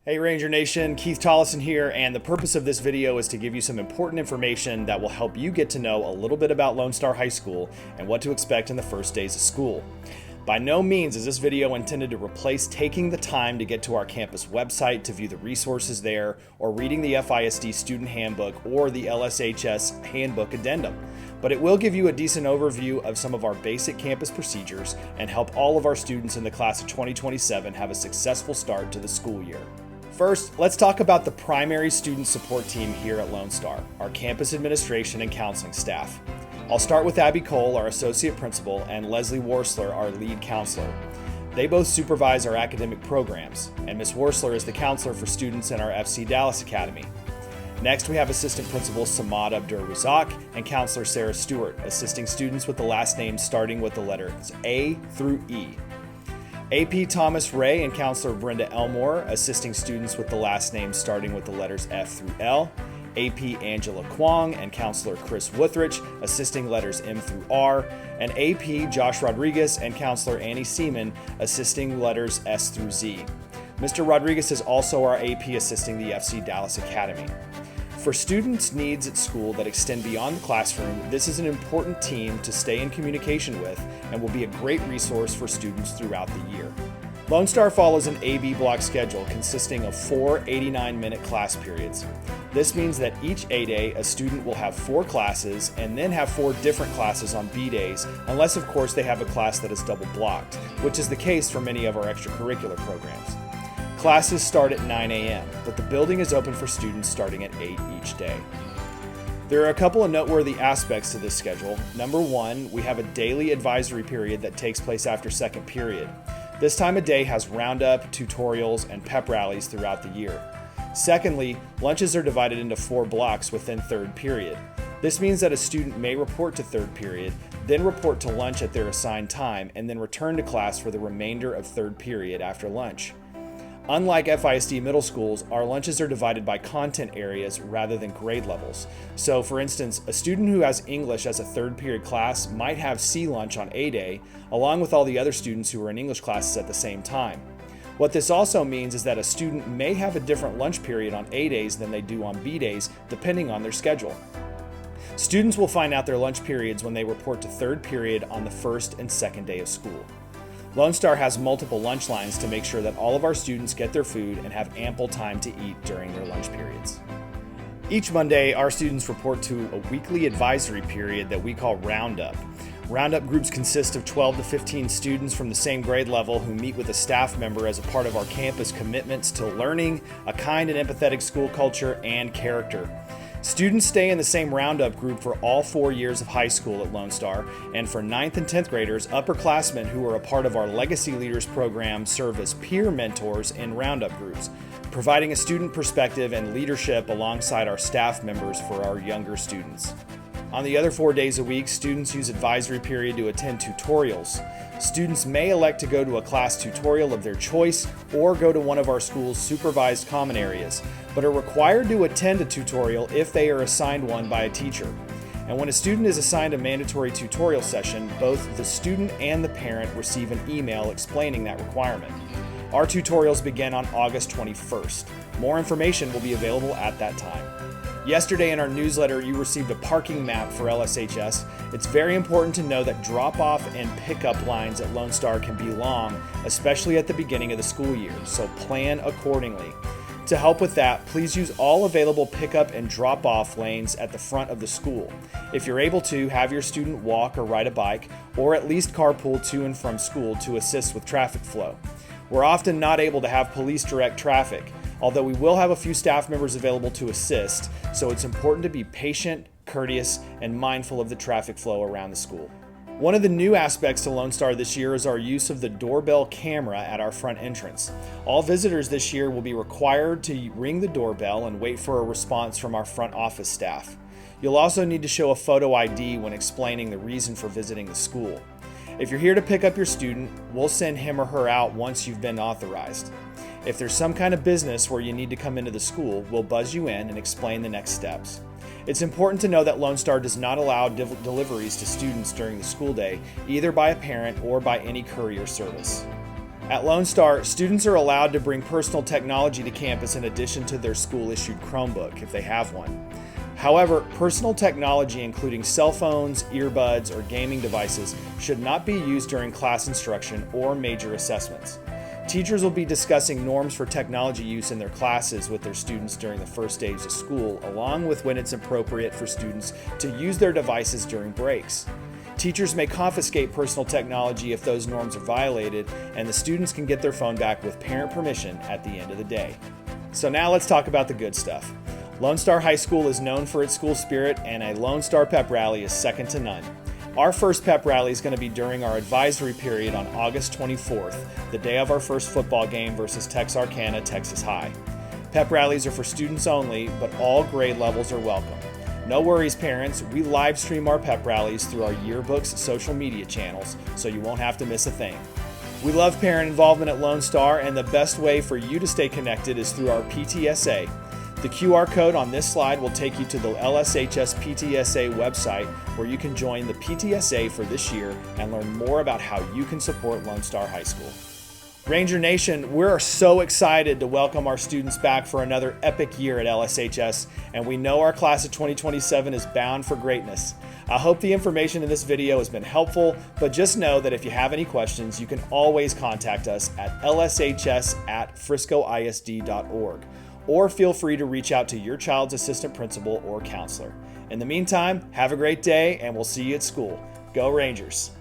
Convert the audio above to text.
Hey Ranger Nation, Keith Tollison here, and the purpose of this video is to give you some important information that will help you get to know a little bit about Lone Star High School and what to expect in the first days of school. By no means is this video intended to replace taking the time to get to our campus website to view the resources there, or reading the FISD Student Handbook or the LSHS Handbook Addendum. But it will give you a decent overview of some of our basic campus procedures and help all of our students in the class of 2027 have a successful start to the school year. First, let's talk about the primary student support team here at Lone Star, our campus administration and counseling staff. I'll start with Abby Cole, our associate principal, and Leslie Worsler, our lead counselor. They both supervise our academic programs, and Ms. Worsler is the counselor for students in our FC Dallas Academy. Next, we have assistant principal Samad Abdur-Razak and counselor Sarah Stewart, assisting students with the last names starting with the letters A through E. AP Thomas Ray and counselor Brenda Elmore, assisting students with the last names starting with the letters F through L. AP Angela Kwong and counselor Chris Wuthrich, assisting letters M through R. And AP Josh Rodriguez and counselor Annie Seaman, assisting letters S through Z. Mr. Rodriguez is also our AP assisting the FC Dallas Academy. For students' needs at school that extend beyond the classroom, this is an important team to stay in communication with and will be a great resource for students throughout the year. Lone Star follows an A-B block schedule consisting of 4 89-minute class periods. This means that each A day, a student will have 4 classes and then have 4 different classes on B days, unless of course they have a class that is double blocked, which is the case for many of our extracurricular programs. Classes start at 9 a.m., but the building is open for students starting at 8 each day. There are a couple of noteworthy aspects to this schedule. Number one, we have a daily advisory period that takes place after second period. This time of day has roundup, tutorials, and pep rallies throughout the year. Secondly, lunches are divided into 4 blocks within third period. This means that a student may report to third period, then report to lunch at their assigned time, and then return to class for the remainder of third period after lunch. Unlike FISD middle schools, our lunches are divided by content areas rather than grade levels. So for instance, a student who has English as a third period class might have C lunch on A day, along with all the other students who are in English classes at the same time. What this also means is that a student may have a different lunch period on A days than they do on B days, depending on their schedule. Students will find out their lunch periods when they report to third period on the first and second day of school. Lone Star has multiple lunch lines to make sure that all of our students get their food and have ample time to eat during their lunch periods. Each Monday, our students report to a weekly advisory period that we call Roundup. Roundup groups consist of 12 to 15 students from the same grade level who meet with a staff member as a part of our campus commitments to learning, a kind and empathetic school culture, and character. Students stay in the same Roundup group for all 4 years of high school at Lone Star, and for 9th and 10th graders, upperclassmen who are a part of our Legacy Leaders program serve as peer mentors in Roundup groups, providing a student perspective and leadership alongside our staff members for our younger students. On the other 4 days a week, students use advisory period to attend tutorials. Students may elect to go to a class tutorial of their choice or go to one of our school's supervised common areas, but are required to attend a tutorial if they are assigned one by a teacher. And when a student is assigned a mandatory tutorial session, both the student and the parent receive an email explaining that requirement. Our tutorials begin on August 21st. More information will be available at that time. Yesterday in our newsletter, you received a parking map for LSHS. It's very important to know that drop-off and pickup lines at Lone Star can be long, especially at the beginning of the school year, so plan accordingly. To help with that, please use all available pickup and drop-off lanes at the front of the school. If you're able to, have your student walk or ride a bike, or at least carpool to and from school to assist with traffic flow. We're often not able to have police direct traffic, although we will have a few staff members available to assist, so it's important to be patient, courteous, and mindful of the traffic flow around the school. One of the new aspects to Lone Star this year is our use of the doorbell camera at our front entrance. All visitors this year will be required to ring the doorbell and wait for a response from our front office staff. You'll also need to show a photo ID when explaining the reason for visiting the school. If you're here to pick up your student, we'll send him or her out once you've been authorized. If there's some kind of business where you need to come into the school, we'll buzz you in and explain the next steps. It's important to know that Lone Star does not allow deliveries to students during the school day, either by a parent or by any courier service. At Lone Star, students are allowed to bring personal technology to campus in addition to their school-issued Chromebook, if they have one. However, personal technology including cell phones, earbuds, or gaming devices should not be used during class instruction or major assessments. Teachers will be discussing norms for technology use in their classes with their students during the first days of school, along with when it's appropriate for students to use their devices during breaks. Teachers may confiscate personal technology if those norms are violated, and the students can get their phone back with parent permission at the end of the day. So now let's talk about the good stuff. Lone Star High School is known for its school spirit, and a Lone Star pep rally is second to none. Our first pep rally is going to be during our advisory period on August 24th, the day of our first football game versus Texarkana, Texas High. Pep rallies are for students only, but all grade levels are welcome. No worries, parents, we live stream our pep rallies through our yearbook's social media channels, so you won't have to miss a thing. We love parent involvement at Lone Star, and the best way for you to stay connected is through our PTSA. The QR code on this slide will take you to the LSHS PTSA website, where you can join the PTSA for this year and learn more about how you can support Lone Star High School. Ranger Nation, we're so excited to welcome our students back for another epic year at LSHS, and we know our class of 2027 is bound for greatness. I hope the information in this video has been helpful, but just know that if you have any questions, you can always contact us at lshs@friscoisd.org, or feel free to reach out to your child's assistant principal or counselor. In the meantime, have a great day, and we'll see you at school. Go Rangers!